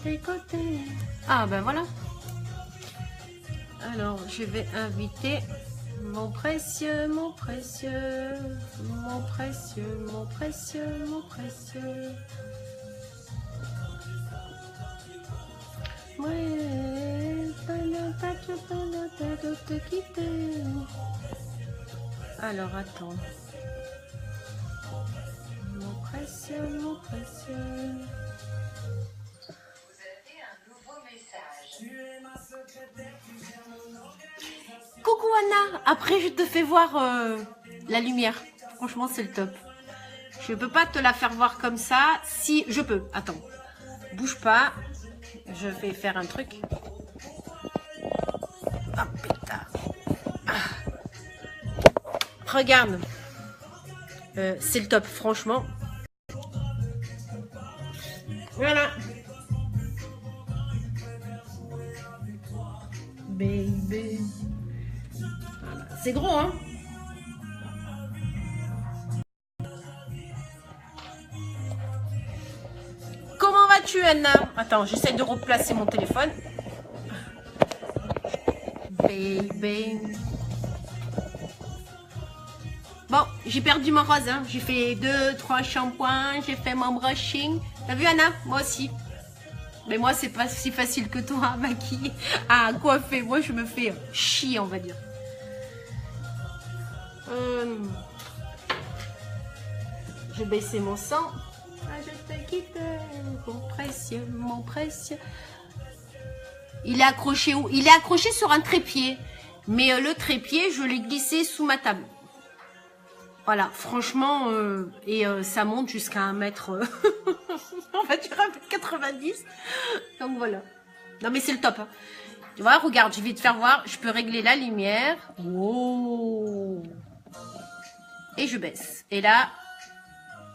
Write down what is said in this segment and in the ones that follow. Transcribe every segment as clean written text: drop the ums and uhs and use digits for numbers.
tricoter. Ah ben voilà. Alors je vais inviter mon précieux, mon précieux, mon précieux, mon précieux, mon précieux. Ouais, pas de te quitter. Alors attends. Mon précieux, mon précieux. Vous avez un nouveau message. Coucou Anna, après je te fais voir la lumière. Franchement c'est le top. Je peux pas te la faire voir comme ça. Si je peux, attends. Bouge pas. Je vais faire un truc. Ah putain. Ah. Regarde. C'est le top, franchement. Voilà. Baby. Voilà. C'est gros, hein? Comment vas-tu, Anna? Attends, j'essaie de replacer mon téléphone. Baby. Bon, j'ai perdu mon rose, hein. J'ai fait 2-3 shampoings, j'ai fait mon brushing. T'as vu, Anna? Moi aussi. Mais moi, c'est pas si facile que toi à maquiller, à coiffer. Moi, je me fais chier, on va dire. Je vais baisser mon sang. Ah, je te quitte, mon précieux, mon précieux. Il est accroché où? Il est accroché sur un trépied. Mais le trépied, je l'ai glissé sous ma table. Voilà, franchement, ça monte jusqu'à 1 mètre. On va dire 1,90 m. Donc voilà. Non mais c'est le top. Hein. Tu vois, regarde, je vais te faire voir. Je peux régler la lumière. Oh. Et je baisse. Et là,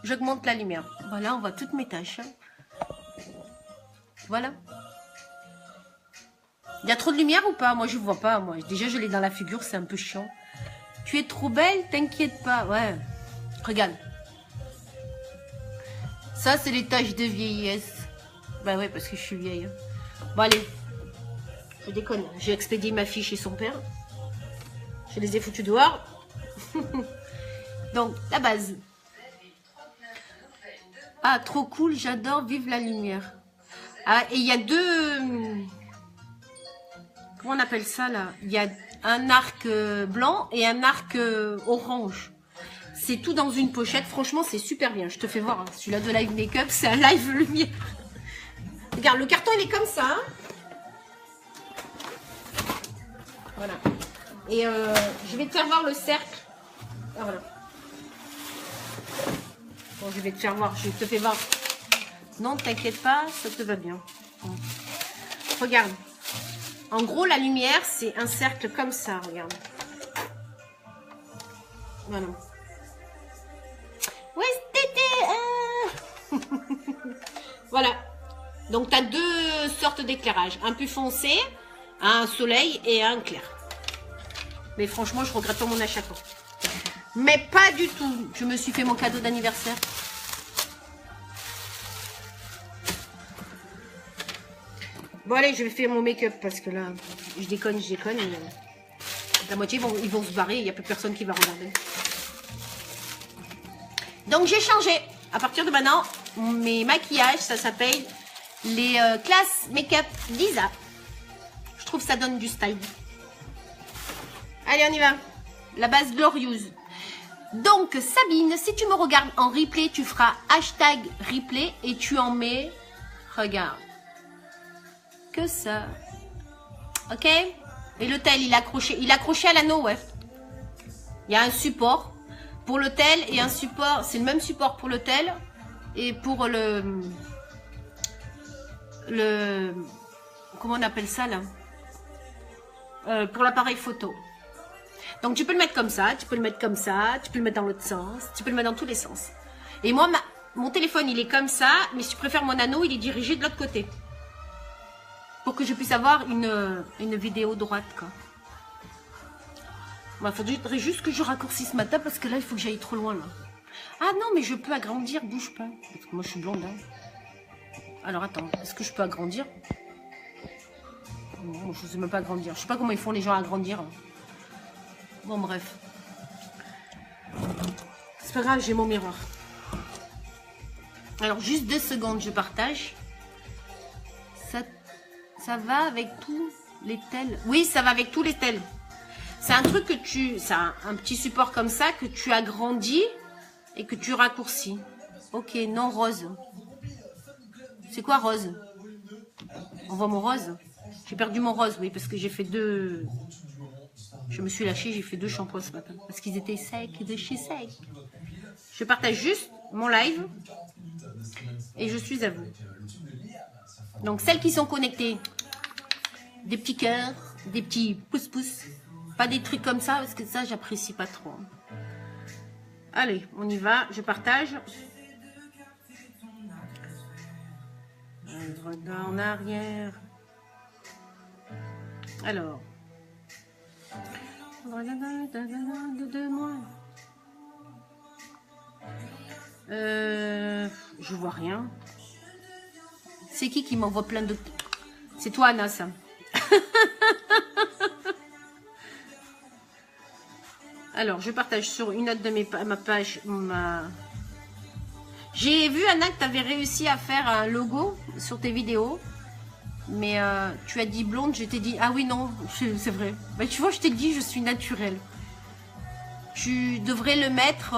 j'augmente la lumière. Voilà, on voit toutes mes tâches. Voilà. Il y a trop de lumière ou pas? Moi, je vois pas. Moi, déjà, je l'ai dans la figure. C'est un peu chiant. Tu es trop belle, t'inquiète pas. Ouais. Regarde. Ça, c'est les taches de vieillesse. Bah ouais, parce que je suis vieille. Bon, allez. Je déconne. J'ai expédié ma fille chez son père. Je les ai foutus dehors. Donc, la base. Ah, trop cool. J'adore. Vive la lumière. Ah, et il y a deux... Comment on appelle ça, là? Il y a un arc blanc et un arc orange. C'est tout dans une pochette. Franchement, c'est super bien. Je te fais voir. Hein. Celui-là de Live Makeup, c'est un live lumière. Regarde, le carton, il est comme ça. Hein. Voilà. Et je vais te faire voir le cercle. Ah, voilà. Bon, je vais te faire voir. Je te fais voir. Non, t'inquiète pas, ça te va bien. Regarde. En gros, la lumière, c'est un cercle comme ça, regarde. Voilà. Ouais, voilà. Donc, tu as 2 sortes d'éclairage. Un plus foncé, un soleil et un clair. Mais franchement, je regrette pas mon achat. Mais pas du tout. Je me suis fait mon cadeau d'anniversaire. Bon allez, je vais faire mon make-up parce que là, je déconne. Mais, la moitié, ils vont se barrer, il n'y a plus personne qui va regarder. Donc j'ai changé. À partir de maintenant, mes maquillages, ça s'appelle les classes make-up Lisa. Je trouve que ça donne du style. Allez, on y va. La base Glorious. Donc Sabine, si tu me regardes en replay, tu feras hashtag replay et tu en mets, regarde. Que ça. Ok. Et le tel, il est accroché à l'anneau, ouais. Il y a un support pour le tel et un support. C'est le même support pour le tel et pour le comment on appelle ça là, pour l'appareil photo. Donc tu peux le mettre comme ça, tu peux le mettre comme ça, tu peux le mettre dans l'autre sens, tu peux le mettre dans tous les sens. Et moi, mon téléphone, il est comme ça, mais si tu préfères mon anneau, il est dirigé de l'autre côté. Pour que je puisse avoir une vidéo droite, quoi. Il faudrait juste que je raccourcisse ma table parce que là, il faut que j'aille trop loin, là. Ah non, mais je peux agrandir, bouge pas. Parce que moi, je suis blonde, hein. Alors attends, est-ce que je peux agrandir? Non, je ne sais même pas agrandir. Je sais pas comment ils font les gens à agrandir. Bon, bref. C'est pas grave, j'ai mon miroir. Alors, juste 2 secondes, je partage. Ça va avec tous les tels. Oui, ça va avec tous les tels. C'est un truc que tu... C'est un petit support comme ça que tu agrandis et que tu raccourcis. Ok, non rose. C'est quoi rose? On voit mon rose? J'ai perdu mon rose, oui, parce que j'ai fait 2... Je me suis lâchée, j'ai fait 2 shampoings ce matin. Parce qu'ils étaient secs, de chez sec. Je partage juste mon live. Et je suis à vous. Donc, celles qui sont connectées, des petits cœurs, des petits pouces-pouces. Pas des trucs comme ça, parce que ça, j'apprécie pas trop. Allez, on y va. Je partage. Je regarde en arrière. Alors. Je vois rien. C'est qui m'envoie plein de... C'est toi, Anna, ça. Alors, je partage sur une autre de ma page. J'ai vu, Anna, que tu avais réussi à faire un logo sur tes vidéos. Mais tu as dit blonde, je t'ai dit... Ah oui, non, c'est vrai. Bah, tu vois, je t'ai dit, je suis naturelle. Tu devrais le mettre...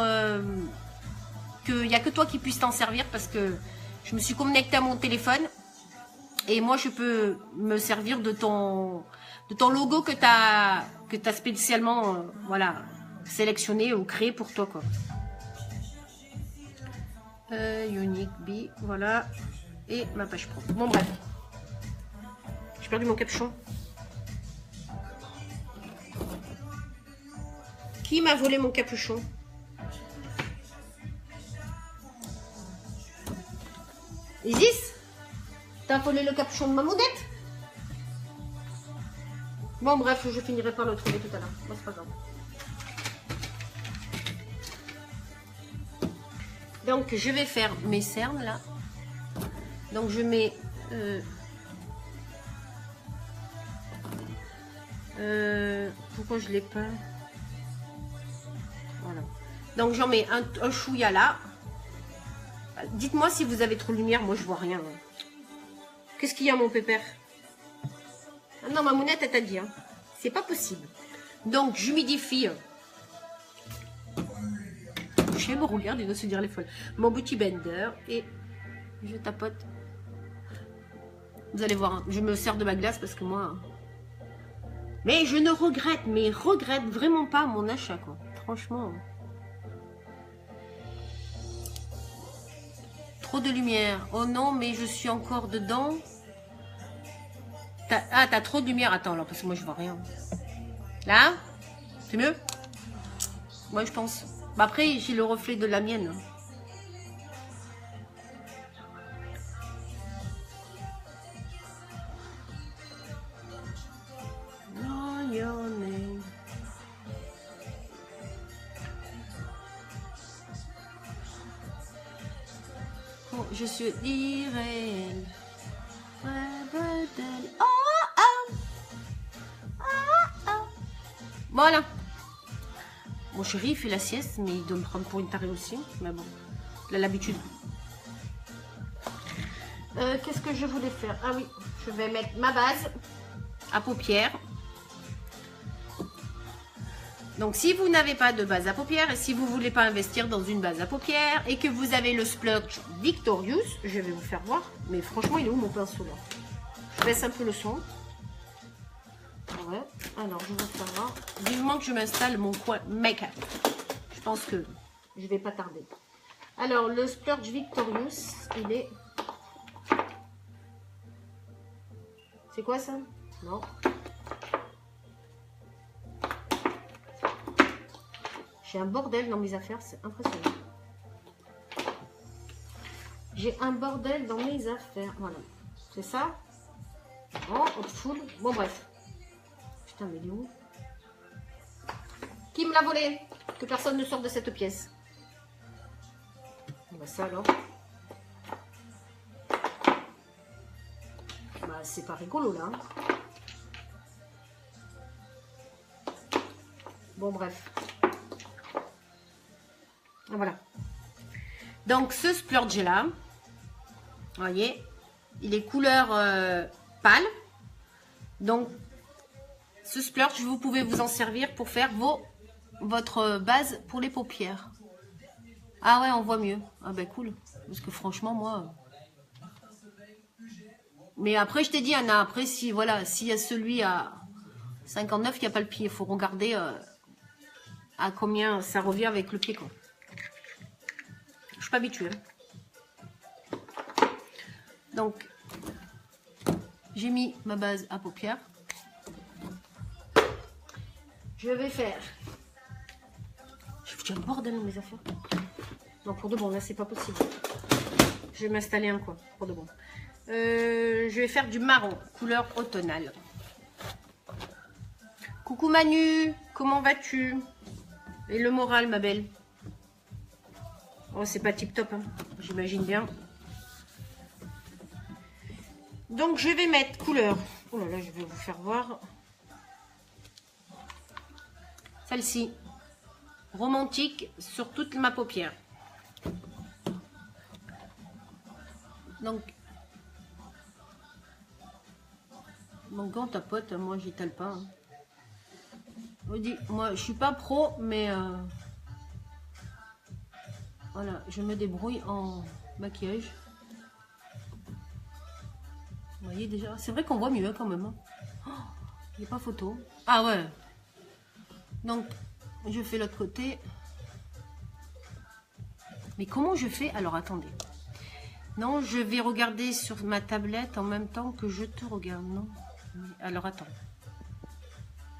qu'il n'y a que toi qui puisse t'en servir parce que je me suis connectée à mon téléphone. Et moi, je peux me servir de ton logo que tu as spécialement voilà, sélectionné ou créé pour toi, quoi. Unique B, voilà. Et ma page pro. Bon, bref. J'ai perdu mon capuchon. Qui m'a volé mon capuchon? Isis? T'as volé le capuchon de ma moudette? Bon, bref, je finirai par le trouver tout à l'heure. Bon, c'est pas grave. Donc, je vais faire mes cernes, là. Donc, je mets... pourquoi je l'ai pas? Voilà. Donc, j'en mets un chouïa là. Dites-moi si vous avez trop de lumière. Moi, je vois rien. Qu'est-ce qu'il y a, mon pépère? Ah non, ma mounette, elle t'a dit. Hein. C'est pas possible. Donc, j'humidifie. Je vais me rouler, il doit se dire les folles. Mon beauty blender. Et je tapote. Vous allez voir, hein, je me sers de ma glace parce que moi... Mais je ne regrette vraiment pas mon achat, quoi. Franchement. Trop de lumière. Oh non, mais je suis encore dedans. T'as trop de lumière. Attends, alors, parce que moi, je vois rien. Là? C'est mieux? Moi, je pense. Bah, après, j'ai le reflet de la mienne. Je suis irréel. Oh, oh. Oh, oh. Voilà. Mon chéri, il fait la sieste, mais il doit me prendre pour une tarée aussi. Mais bon, il a l'habitude. Qu'est-ce que je voulais faire? Ah oui, je vais mettre ma base à paupières. Donc, si vous n'avez pas de base à paupières et si vous ne voulez pas investir dans une base à paupières et que vous avez le Splurge Victorious, je vais vous faire voir. Mais franchement, il est où mon pinceau là? Je baisse un peu le son. Ouais. Alors, je vais vous faire voir. Vivement que je m'installe mon coin make-up. Je pense que je vais pas tarder. Alors, le Splurge Victorious, il est... C'est quoi ça? Non. J'ai un bordel dans mes affaires, c'est impressionnant. J'ai un bordel dans mes affaires. Voilà. C'est ça? Oh, full. Bon, bref. Putain, mais il est où? Qui me l'a volé? Que personne ne sorte de cette pièce. Bah, ça alors. c'est pas rigolo là. Hein. Bon, bref. Voilà. Donc, ce splurge là, vous voyez, il est couleur pâle. Donc, ce splurge, vous pouvez vous en servir pour faire votre base pour les paupières. Ah ouais, on voit mieux. Ah ben cool. Parce que franchement, moi... Mais après, je t'ai dit, Anna, après, si voilà, s'il y a celui à 59 qui n'a pas le pied, il faut regarder à combien ça revient avec le pied, quoi. Je suis pas habituée. Donc, j'ai mis ma base à paupières. Je vais faire... Je foutu un bordel dans mes affaires. Non, pour de bon, là, c'est pas possible. Je vais m'installer un coin, pour de bon. Je vais faire du marron, couleur automnale. Coucou Manu, comment vas-tu? Et le moral, ma belle? Oh, c'est pas tip top, hein, j'imagine bien. Donc, je vais mettre couleur. Oh là là, je vais vous faire voir. Celle-ci. Romantique sur toute ma paupière. Donc, mon gant tapote, moi j'étale pas. Hein. Moi je suis pas pro, mais voilà, je me débrouille en maquillage. Vous voyez déjà, c'est vrai qu'on voit mieux quand même. Hein. Oh, il n'y a pas photo. Ah ouais. Donc, je fais l'autre côté. Mais comment je fais? Alors attendez. Non, je vais regarder sur ma tablette en même temps que je te regarde. Non. Alors attends.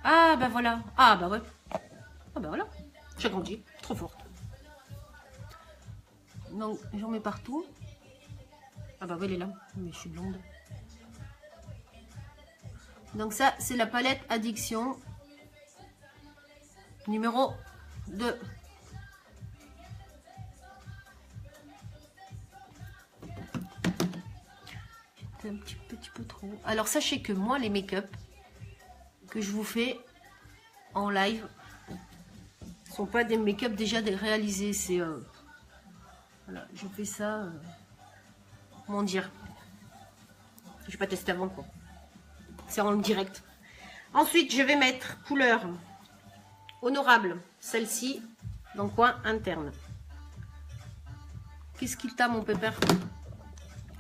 Ah bah voilà. Ah bah ouais. Ah bah voilà. J'ai grandi. Trop forte. Donc j'en mets partout. Ah bah oui, elle est là. Mais je suis blonde. Donc ça, c'est la palette Addiction. Numéro 2. Un petit peu trop. Alors sachez que moi les make-up que je vous fais en live sont pas des make-up déjà réalisés. C'est voilà, je fais ça. Comment dire? J'ai pas testé avant quoi. C'est en direct. Ensuite je vais mettre couleur honorable. Celle-ci dans le coin interne. Qu'est-ce qu'il t'a mon pépère?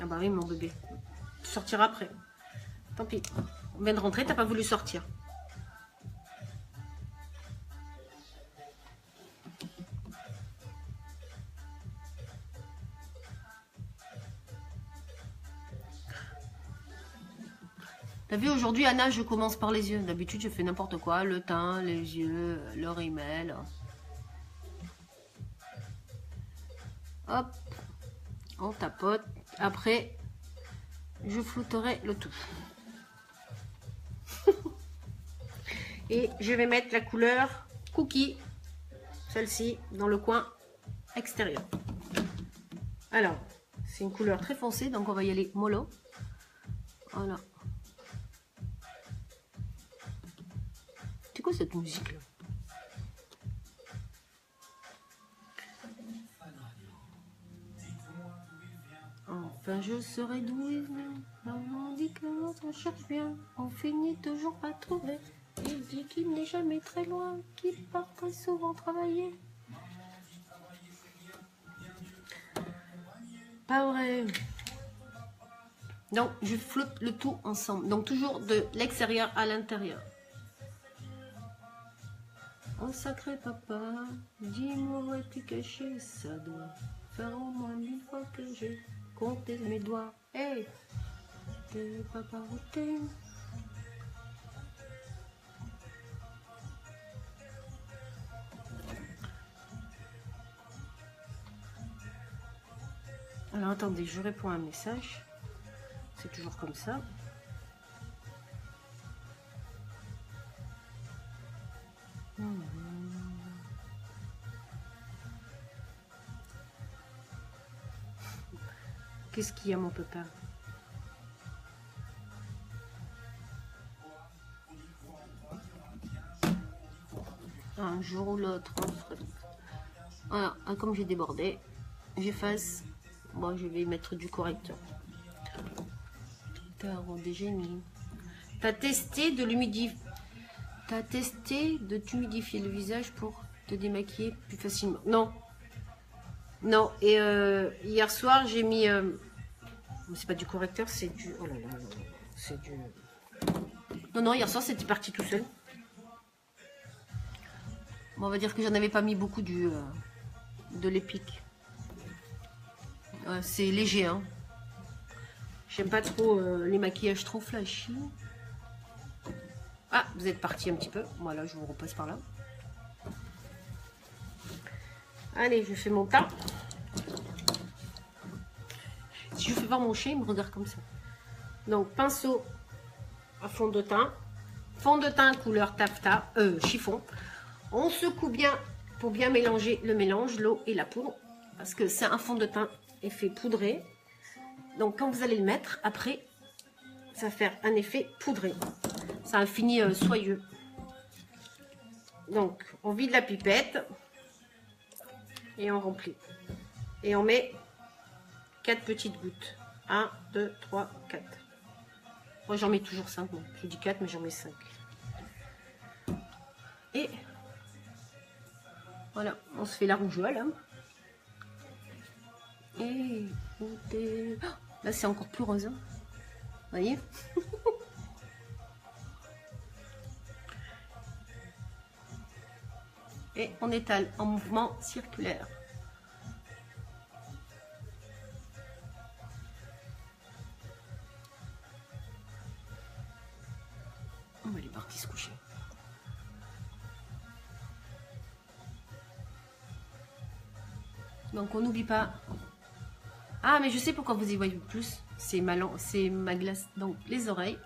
Ah bah oui mon bébé. Sortir après. Tant pis. On vient de rentrer, t'as pas voulu sortir. T'as vu aujourd'hui Anna, je commence par les yeux. D'habitude je fais n'importe quoi. Le teint, les yeux, le rímel. Hop. On tapote. Après, je flouterai le tout. Et je vais mettre la couleur Cookie, celle-ci, dans le coin extérieur. Alors, c'est une couleur très foncée, donc on va y aller mollo. Voilà. C'est quoi cette musique là? Enfin, je serai doué. On dit que l'autre cherche bien. On finit toujours pas trouver. Il dit qu'il n'est jamais très loin, qu'il part très souvent travailler. Pas vrai. Donc, je flotte le tout ensemble. Donc, toujours de l'extérieur à l'intérieur. Oh sacré papa, dis-moi où es-tu caché? Ça doit faire au moins 1000 fois que j'ai compté mes doigts. Hey, t'es papa où t'es? Alors attendez, je réponds à un message. C'est toujours comme ça. Qu'est-ce qu'il y a mon papa? un jour ou l'autre. Voilà, comme j'ai débordé, j'efface. Bon, je vais mettre du correcteur. Des génies. T'as testé de l'humidifier. T'as testé de t'humidifier le visage pour te démaquiller plus facilement? Non. Non. Et hier soir, j'ai mis... c'est pas du correcteur, c'est du... Oh là là, c'est du... Non, non, hier soir, c'était parti tout seul. Bon, on va dire que j'en avais pas mis beaucoup de l'épique. C'est léger, hein. J'aime pas trop les maquillages trop flashy. Ah, vous êtes parti un petit peu. Voilà, je vous repasse par là. Allez, je fais mon teint. Si je fais voir mon chien, il me regarde comme ça. Donc, pinceau à fond de teint. Fond de teint couleur taffetas, chiffon. On secoue bien pour bien mélanger le mélange, l'eau et la poudre. Parce que c'est un fond de teint effet poudré. Donc, quand vous allez le mettre, après, ça va faire un effet poudré. Ça a fini soyeux. Donc, on vide la pipette. Et on remplit. Et on met 4 petites gouttes. 1, 2, 3, 4. Moi, j'en mets toujours 5. Bon, je dis 4, mais j'en mets 5. Et voilà, on se fait la rougeole. Hein. Et là, c'est encore plus rose. Hein. Vous voyez? Et on étale en mouvement circulaire. Oh, elle est partie se coucher. Donc on n'oublie pas. Ah, mais je sais pourquoi vous y voyez plus. C'est ma glace. Donc les oreilles,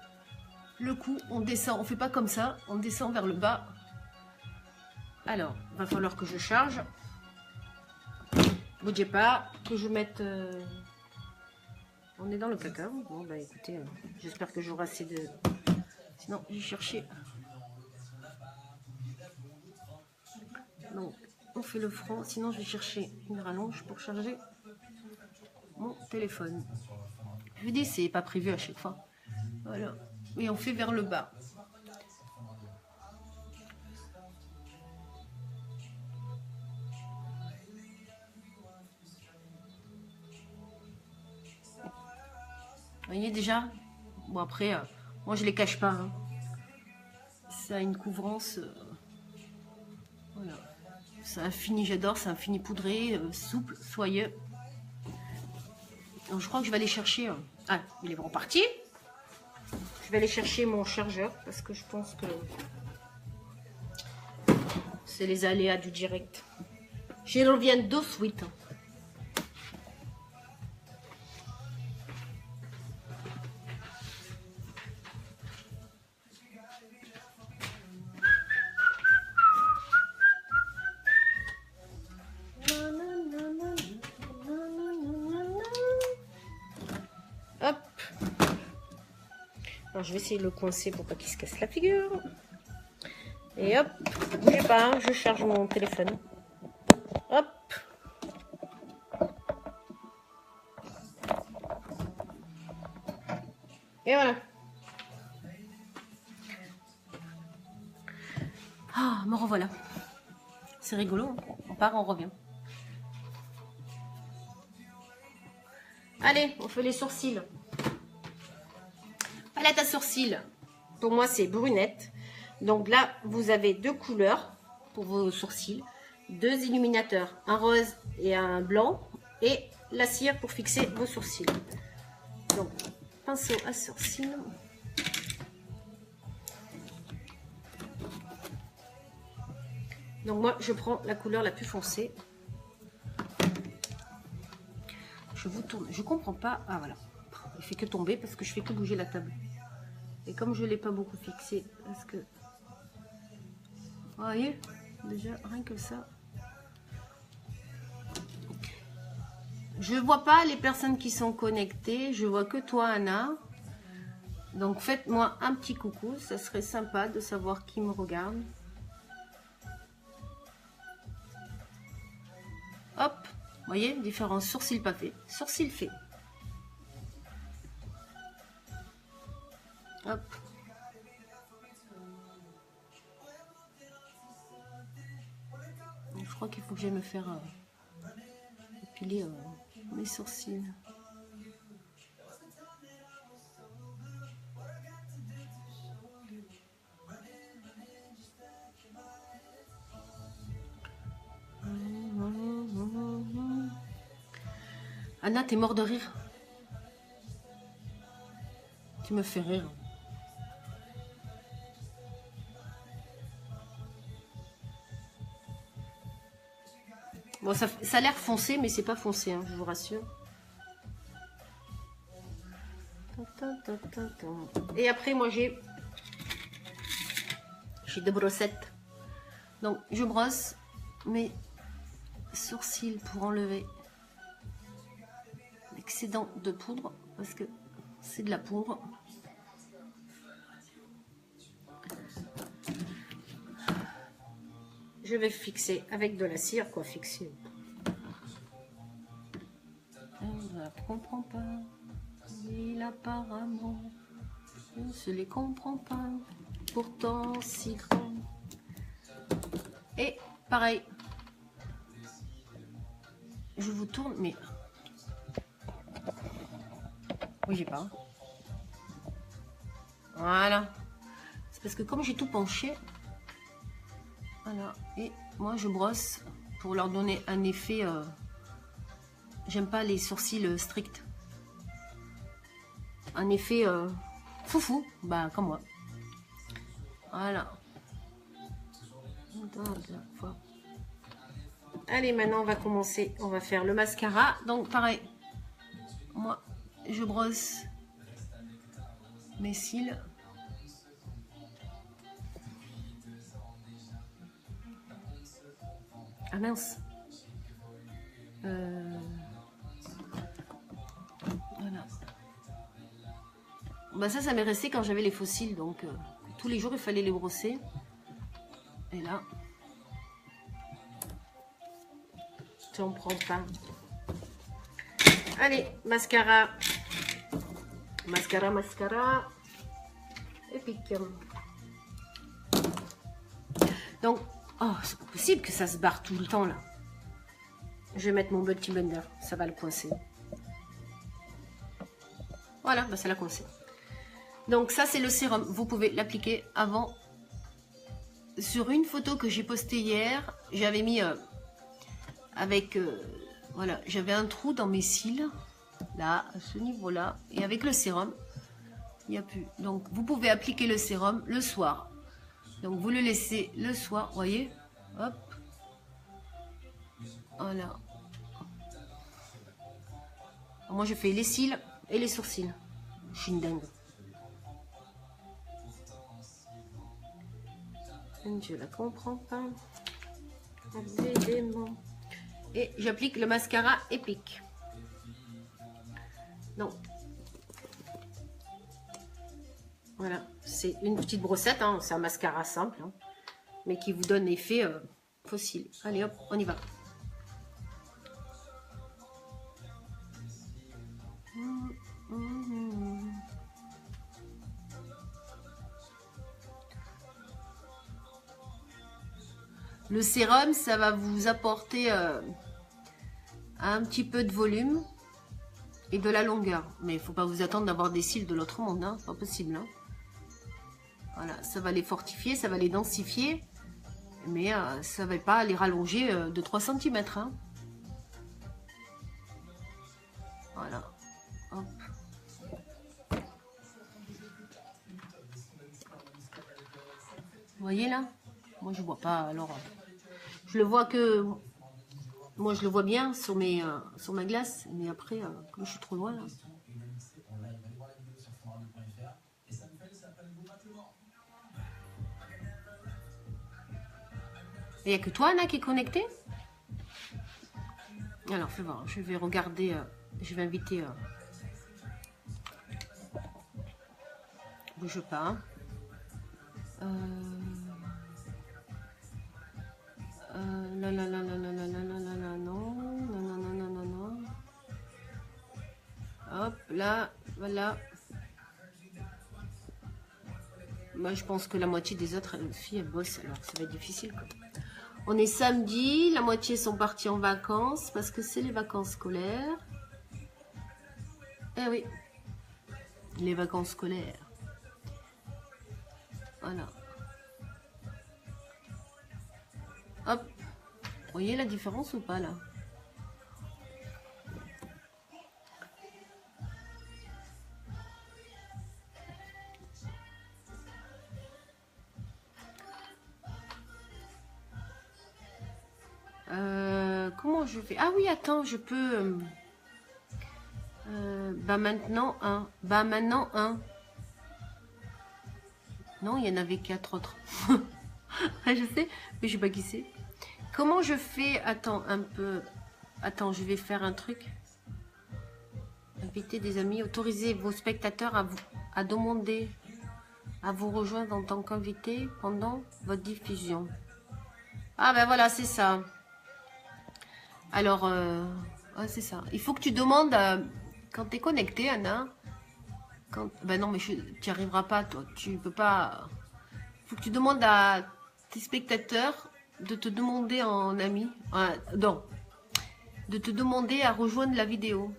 le cou, on descend. On fait pas comme ça. On descend vers le bas. Alors, il va falloir que je charge. Bougez pas, que je mette... On est dans le cacao. Bon, bah écoutez, j'espère que j'aurai assez de... Sinon, j'ai cherché. Donc, on fait le front. Sinon, je vais chercher une rallonge pour charger mon téléphone. Je vous dis, c'est pas prévu à chaque fois. Voilà. Et on fait vers le bas. Vous voyez déjà? Bon après, moi je les cache pas. Hein. Ça a une couvrance. Voilà. C'est un fini, j'adore. C'est un fini poudré, souple, soyeux. Donc je crois que je vais aller chercher... Ah, il est reparti. Je vais aller chercher mon chargeur parce que je pense que c'est les aléas du direct. Je reviens de suite. Alors, je vais essayer de le coincer pour pas qu'il se casse la figure. Et hop, bougez pas, je charge mon téléphone. Hop. Et voilà. Ah, me revoilà. C'est rigolo, on part, on revient. Allez, on fait les sourcils. Palette à sourcils, pour moi c'est brunette. Donc là, vous avez 2 couleurs pour vos sourcils. 2 illuminateurs, un rose et un blanc. Et la cire pour fixer vos sourcils. Donc, pinceau à sourcils. Donc moi, je prends la couleur la plus foncée. Je vous tourne. Je comprends pas. Ah voilà. Il fait que tomber parce que je fais que bouger la table. Et comme je ne l'ai pas beaucoup fixé, parce que... Vous voyez, déjà, rien que ça. Je ne vois pas les personnes qui sont connectées. Je vois que toi, Anna. Donc, faites-moi un petit coucou. Ça serait sympa de savoir qui me regarde. voyez, différence, sourcil pas fait, sourcil fait. Hop. Je crois qu'il faut que j'aille me faire épiler mes sourcils. Anna, t'es mort de rire. Tu me fais rire. Bon, ça a l'air foncé, mais c'est pas foncé, hein, je vous rassure. Et après, moi, j'ai des brossettes. Donc, je brosse mes sourcils pour enlever l'excédent de poudre, parce que c'est de la poudre. Je vais fixer avec de la cire, quoi, fixer. On ne comprend pas. Il apparemment ne se les comprend pas. Pourtant si grand. Et pareil. Je vous tourne, mais bougez pas. Voilà. C'est parce que comme j'ai tout penché. Voilà, et moi je brosse pour leur donner un effet. J'aime pas les sourcils stricts. Un effet foufou, bah comme moi. Voilà. Allez, maintenant on va commencer. On va faire le mascara. Donc pareil, moi je brosse mes cils. Ah mince. Voilà. Bah ça m'est resté quand j'avais les fossiles, donc tous les jours il fallait les brosser. Et là, j'en prends pas. Allez, mascara. Mascara. Et pique. Donc, oh, c'est pas possible que ça se barre tout le temps là. Je vais mettre mon Beauty Blender, ça va le coincer. Voilà, bah ça l'a coincé. Donc ça c'est le sérum, vous pouvez l'appliquer avant. Sur une photo que j'ai postée hier, j'avais mis voilà, j'avais un trou dans mes cils, là, à ce niveau-là, et avec le sérum, il n'y a plus. Donc vous pouvez appliquer le sérum le soir. Donc vous le laissez le soir, voyez, hop, voilà. Alors, moi je fais les cils et les sourcils. Je suis une dingue. Je la comprends pas. Et j'applique le mascara épique. Donc voilà, c'est une petite brossette, hein, c'est un mascara simple, hein, mais qui vous donne effet fossile. Allez hop, on y va. Le sérum, ça va vous apporter un petit peu de volume et de la longueur. Mais il ne faut pas vous attendre d'avoir des cils de l'autre monde, hein, pas possible. Hein. Voilà, ça va les fortifier, ça va les densifier, mais ça ne va pas les rallonger de 3 cm. Hein. Voilà. Hop. Vous voyez là? Moi je vois pas, alors je le vois que moi je le vois bien sur sur ma glace, mais après comme je suis trop loin là. Il n'y a que toi Anna qui est connecté? Alors fais voir, je vais regarder, je vais inviter bouge pas. Non. là, voilà. Moi, je pense que la moitié des autres filles, elles bossent, alors ça va être difficile, quoi. On est samedi, la moitié sont partis en vacances, parce que c'est les vacances scolaires. Eh oui, les vacances scolaires. Voilà. Hop. Vous voyez la différence ou pas, là? Comment je fais? Ah oui, attends, je peux... bah maintenant, un. Bah maintenant, un. Non, il y en avait 4 autres. Je sais, mais je sais pas qui c'est. Comment je fais? Attends, un peu... Attends, je vais faire un truc. Inviter des amis. Autorisez vos spectateurs à demander à vous rejoindre en tant qu'invité pendant votre diffusion. Ah ben voilà, c'est ça. Alors, ouais, c'est ça. Il faut que tu demandes, quand tu es connecté, Anna, ben non, mais tu n'y arriveras pas, toi. Tu peux pas... Il faut que tu demandes à tes spectateurs de te demander en ami. Non. De te demander à rejoindre la vidéo.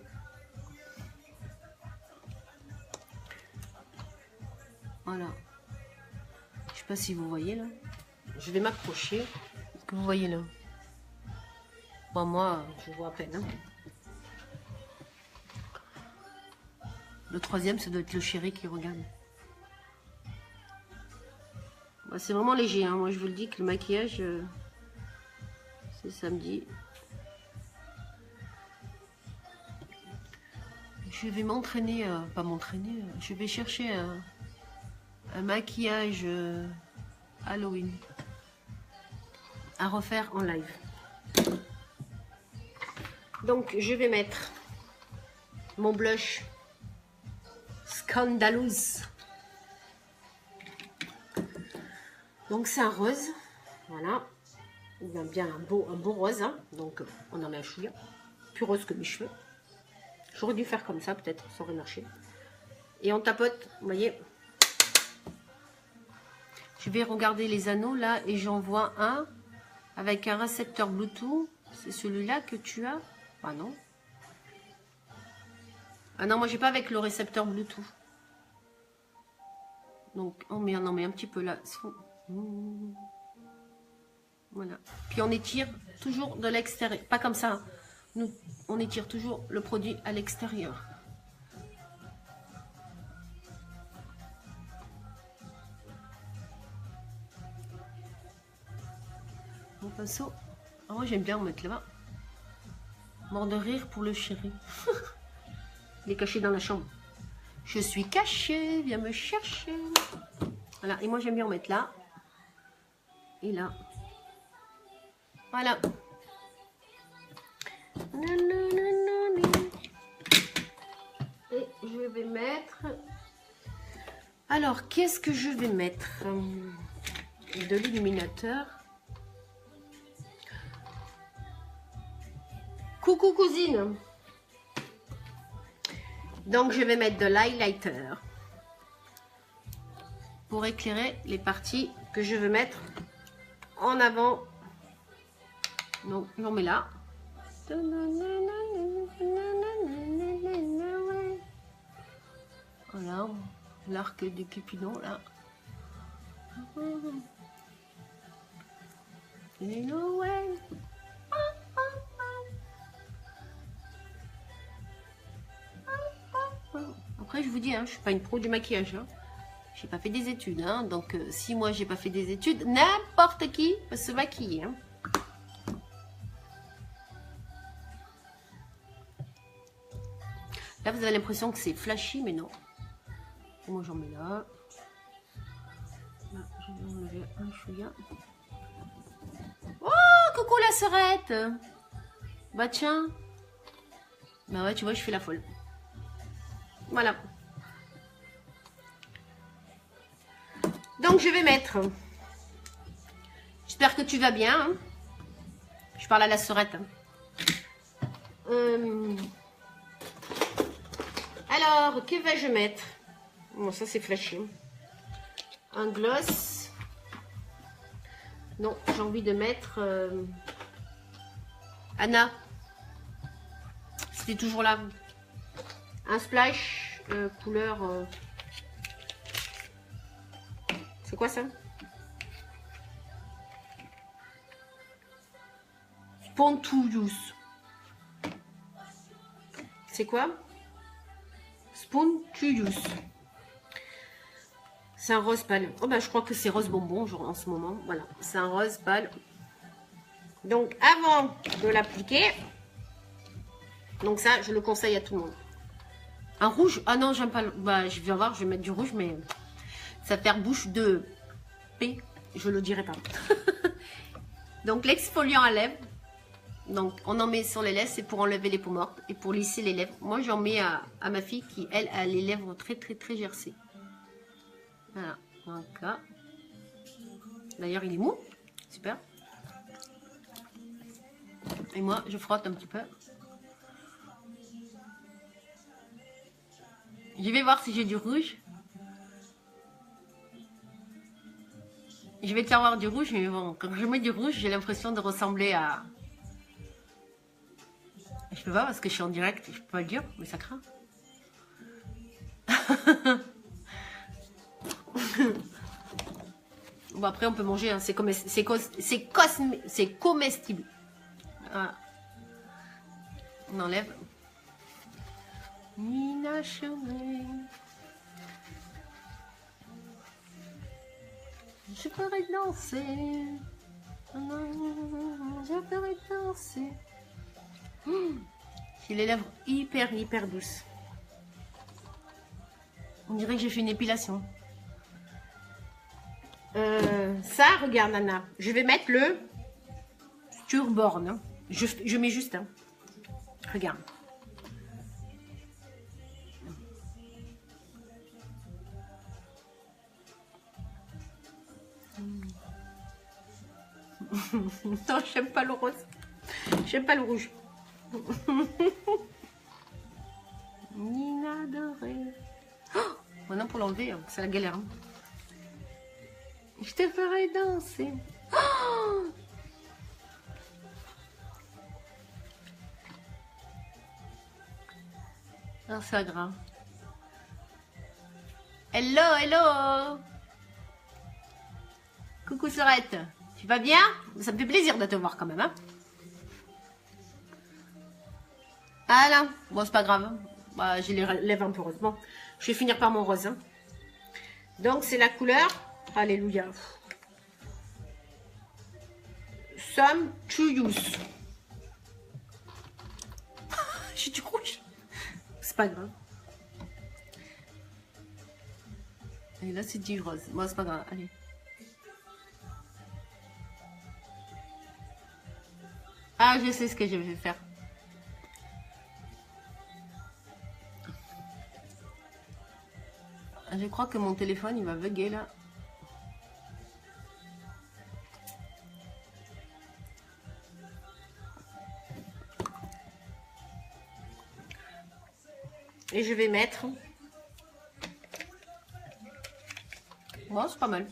Voilà. Je sais pas si vous voyez, là. Je vais m'approcher. Est-ce que vous voyez, là? Bon, moi, je vois à peine. Hein. Le troisième, ça doit être le chéri qui regarde. Bah, c'est vraiment léger. Hein. Moi, je vous le dis que le maquillage, c'est samedi. Je vais m'entraîner, pas m'entraîner, je vais chercher un maquillage Halloween à refaire en live. Donc, je vais mettre mon blush Scandalous. Donc, c'est un rose. Voilà. Il a bien un beau rose. Hein. Donc, on en met un chouïa. Plus rose que mes cheveux. J'aurais dû faire comme ça, peut-être. Ça aurait marché. Et on tapote. Vous voyez. Je vais regarder les anneaux, là. Et j'en vois un avec un récepteur Bluetooth. C'est celui-là que tu as? Ah non. Ah non, moi j'ai pas avec le récepteur Bluetooth. Donc on met un petit peu là. Voilà. Puis on étire toujours de l'extérieur. Pas comme ça. Hein. Nous, on étire toujours le produit à l'extérieur. Mon pinceau. Ah, moi j'aime bien en mettre là-bas. Mort de rire pour le chéri. Il est caché dans la chambre. Je suis cachée, viens me chercher. Voilà, et moi j'aime bien en mettre là. Et là. Voilà. Et je vais mettre... Alors, qu'est-ce que je vais mettre? De l'illuminateur. Coucou cousine. Donc je vais mettre de l'highlighter pour éclairer les parties que je veux mettre en avant. Donc j'en mets là. Voilà, l'arc du Cupidon là. Après, je vous dis, hein, je suis pas une pro du maquillage. Hein. J'ai pas fait des études. Hein, donc, si moi, j'ai pas fait des études, n'importe qui peut se maquiller. Hein. Là, vous avez l'impression que c'est flashy, mais non. Et moi, j'en mets là. Là, je vais enlever un chouïa. Oh, coucou la sœurette. Bah, tiens. Bah ouais, tu vois, je fais la folle. Voilà. Donc, je vais mettre... J'espère que tu vas bien. Hein. Je parle à la sœurette. Alors, Alors, que vais-je mettre? Bon, ça c'est flashy. Un gloss. Non, j'ai envie de mettre... Anna. C'était toujours là. Un splash couleur... C'est quoi ça? Spontouyous. C'est quoi? Spontouyous. C'est un rose pâle. Oh bah je crois que c'est rose bonbon genre, en ce moment. Voilà, c'est un rose pâle. Donc avant de l'appliquer, donc ça je le conseille à tout le monde. Un rouge, ah non j'aime pas. Bah je vais voir, je vais mettre du rouge mais ça fait bouche de P, je le dirai pas. Donc l'exfoliant à lèvres. Donc on en met sur les lèvres, c'est pour enlever les peaux mortes et pour lisser les lèvres. Moi j'en mets à ma fille qui elle a les lèvres très gercées. Voilà, donc là. D'ailleurs il est mou, super. Et moi je frotte un petit peu. Je vais voir si j'ai du rouge. Je vais te avoir du rouge, mais bon, quand je mets du rouge, j'ai l'impression de ressembler à... Je peux pas parce que je suis en direct, je peux pas le dire, mais ça craint. Bon après on peut manger, hein. C'est comestible. Voilà. On enlève. Nina Chenet. Je ferai danser. Je ferai danser. J'ai les lèvres hyper douces. On dirait que j'ai fait une épilation. Ça, regarde Nana. Je vais mettre le Turborn. Hein. Je mets juste. Hein. Regarde. Non, j'aime pas le rose. J'aime pas le rouge. Nina Doré. Oh, maintenant pour l'enlever, c'est la galère. Hein. Je te ferai danser. Oh, ah, c'est grave. Hello. Coucou Sorette. Tu vas bien? Ça me fait plaisir de te voir quand même. Hein, ah là, bon c'est pas grave. Hein. Bah, j'ai les lèvres un peu roses. Bon, je vais finir par mon rose. Hein. Donc c'est la couleur. Alléluia. Some to use. J'ai du rouge. C'est pas grave. Et là c'est du rose. Bon c'est pas grave. Allez. Ah, je sais ce que je vais faire. Je crois que mon téléphone, il va bugger là. Et je vais mettre... Bon, c'est pas mal.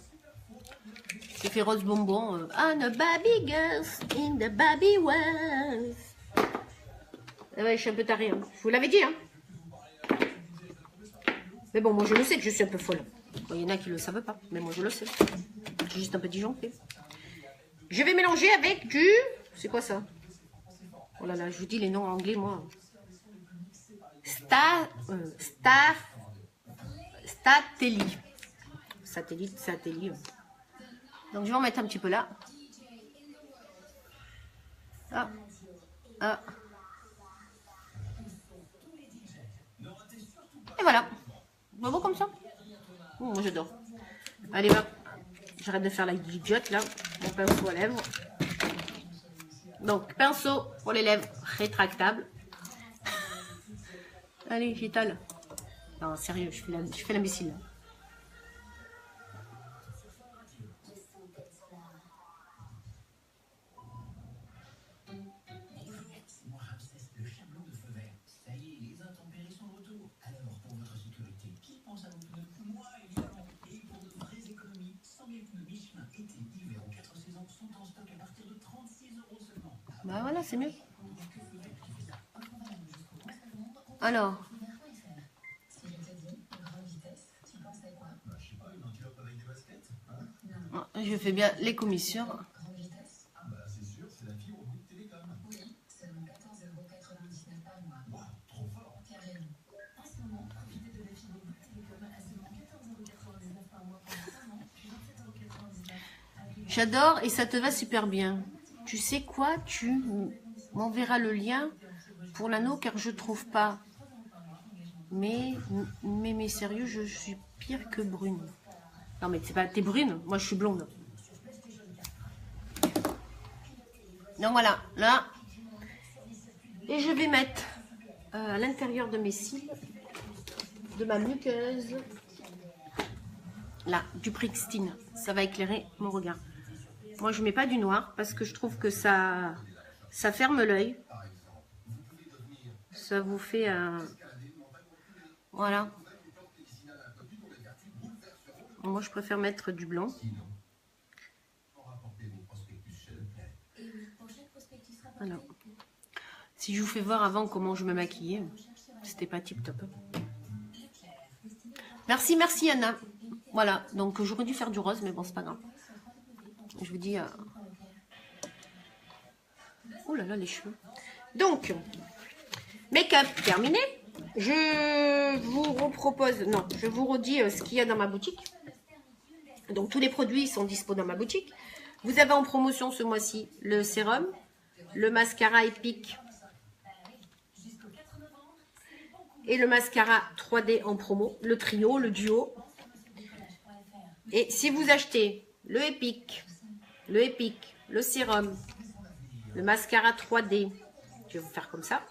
J'ai fait rose bonbon. I'm baby girls in the baby world. Ah ouais, je suis un peu tarée. Hein. Je vous l'avais dit. Hein. Mais bon, moi je le sais que je suis un peu folle. Bon, il y en a qui ne le savent pas. Mais moi je le sais. J'ai juste un peu disjoncté. Je vais mélanger avec du... C'est quoi ça? Oh là là, je vous dis les noms en anglais, moi. Statelli. Satellite. Donc je vais en mettre un petit peu là. Ah. Et voilà. Beau comme ça. Moi j'adore. Allez, va. J'arrête de faire la idiote là. Mon pinceau à lèvres. Donc pinceau pour les lèvres rétractable. Allez, j'étale. Non, sérieux, je fais l'imbécile. Bah voilà, c'est mieux. Alors. Je fais bien les commissions. J'adore et ça te va super bien. Tu sais quoi? Tu m'enverras le lien pour l'anneau car je trouve pas. Mais sérieux, je suis pire que brune. Non mais c'est pas, t'es brune, moi je suis blonde. Donc voilà, là. Et je vais mettre à l'intérieur de mes cils, de ma muqueuse, là, du Prixtine. Ça va éclairer mon regard. Moi je mets pas du noir parce que je trouve que ça ferme l'œil. Ça vous fait un... Voilà. Moi, je préfère mettre du blanc. Alors, si je vous fais voir avant comment je me maquillais, c'était pas tip top. Merci, merci Anna. Voilà, donc j'aurais dû faire du rose, mais bon, c'est pas grave. Je vous dis... Oh là là, les cheveux. Donc, make-up terminé. Je vous repropose, non, je vous redis ce qu'il y a dans ma boutique. Donc, tous les produits sont dispo dans ma boutique. Vous avez en promotion ce mois-ci le sérum, le mascara Epic et le mascara 3D en promo, le trio, le duo. Et si vous achetez le Epic, le sérum, le mascara 3D, je vais vous faire comme ça.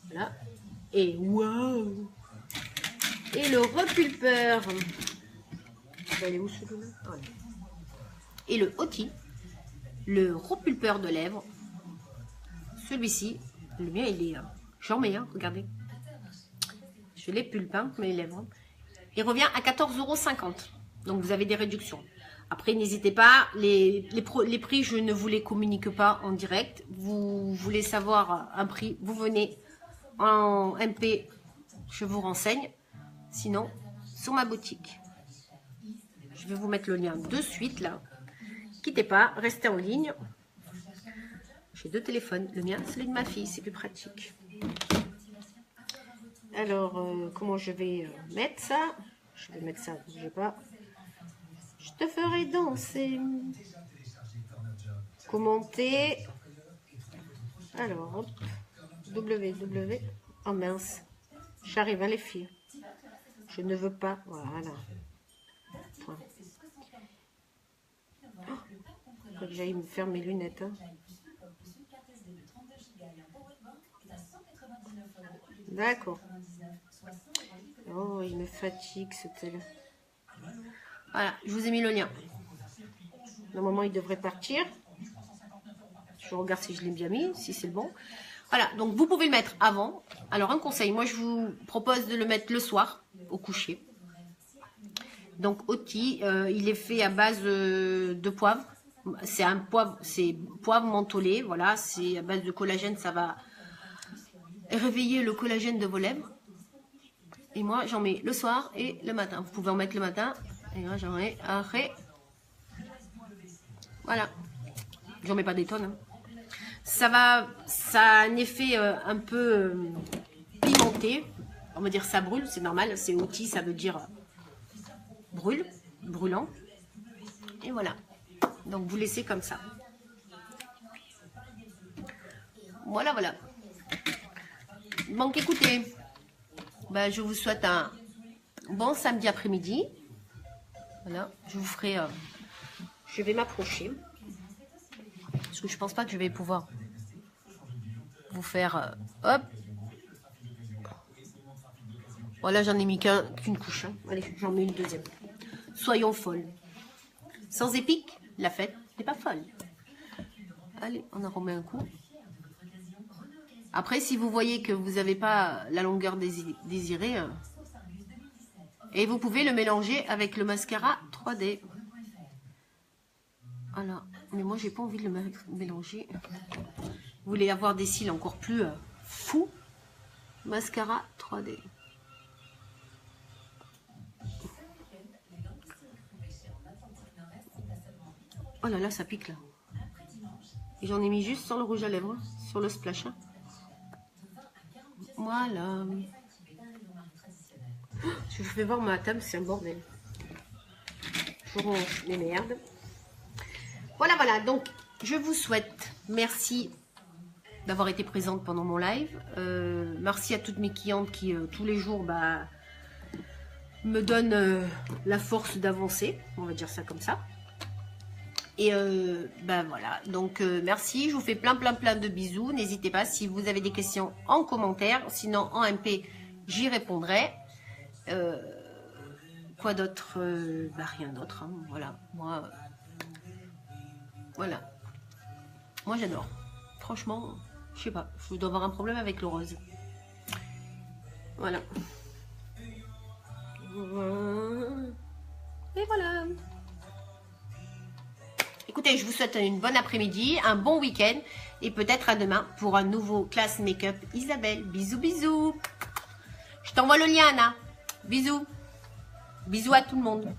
Voilà. Et waouh! Et le repulpeur. Elle est où celui-là? Voilà. Et le Oti, le repulpeur de lèvres. Celui-ci, le mien, il est. J'en mets, hein, regardez. Je les pulpe, hein, mes lèvres. Il revient à 14,50 €. Donc vous avez des réductions. Après, n'hésitez pas, les prix, je ne vous les communique pas en direct. Vous voulez savoir un prix, vous venez en MP, je vous renseigne. Sinon, sur ma boutique. Je vais vous mettre le lien de suite, là. Quittez pas, restez en ligne. J'ai 2 téléphones. Le mien, celui de ma fille, c'est plus pratique. Alors, comment je vais mettre ça? Je vais mettre ça, bougez pas. Je te ferai danser. Commenter. Alors, hop. WW. Oh mince. J'arrive à les filles. Je ne veux pas. Voilà. Point. Oh, faut que j'aille me faire mes lunettes. Hein. D'accord. Oh, il me fatigue ce tel. Voilà, je vous ai mis le lien. Normalement, il devrait partir. Je regarde si je l'ai bien mis, si c'est le bon. Voilà, donc vous pouvez le mettre avant. Alors, un conseil, moi je vous propose de le mettre le soir, au coucher. Donc, Oti, il est fait à base de poivre. C'est un poivre, c'est poivre mentholé, voilà, c'est à base de collagène, ça va réveiller le collagène de vos lèvres. Et moi, j'en mets le soir et le matin. Vous pouvez en mettre le matin. Et moi, j'en mets après. Voilà. J'en mets pas des tonnes. Hein. Ça a un effet un peu pimenté. On va dire ça brûle, c'est normal. C'est Oti, ça veut dire brûle, brûlant. Et voilà. Donc, vous laissez comme ça. Voilà, voilà. Donc, écoutez, ben, je vous souhaite un bon samedi après-midi. Voilà, je vous ferai... je vais m'approcher. Parce que je pense pas que je vais pouvoir vous faire... hop. Voilà, j'en ai mis qu'une couche. Hein. Allez, j'en mets une deuxième. Soyons folles. Sans épique, la fête n'est pas folle. Allez, on en remet un coup. Après, si vous voyez que vous n'avez pas la longueur désirée, et vous pouvez le mélanger avec le mascara 3D. Voilà. Mais moi, j'ai pas envie de le mélanger. Vous voulez avoir des cils encore plus fous? Mascara 3D. Oh là là, ça pique là. Et j'en ai mis juste sur le rouge à lèvres, sur le splash. Hein. Voilà. Je vous fais voir ma table, c'est un bordel. Je range les merdes. Voilà, voilà. Donc, je vous souhaite merci d'avoir été présente pendant mon live. Merci à toutes mes clientes qui, tous les jours, me donnent la force d'avancer. On va dire ça comme ça. Et voilà, donc merci, je vous fais plein de bisous. N'hésitez pas si vous avez des questions en commentaire, sinon en MP, j'y répondrai. Quoi d'autre? Rien d'autre, hein. Voilà, moi j'adore. Franchement, je sais pas, je dois avoir un problème avec le rose. Voilà. Et voilà. Écoutez, je vous souhaite une bonne après-midi, un bon week-end et peut-être à demain pour un nouveau classe make-up Isabelle. Bisous, bisous. Je t'envoie le lien, Anna. Bisous. Bisous à tout le monde.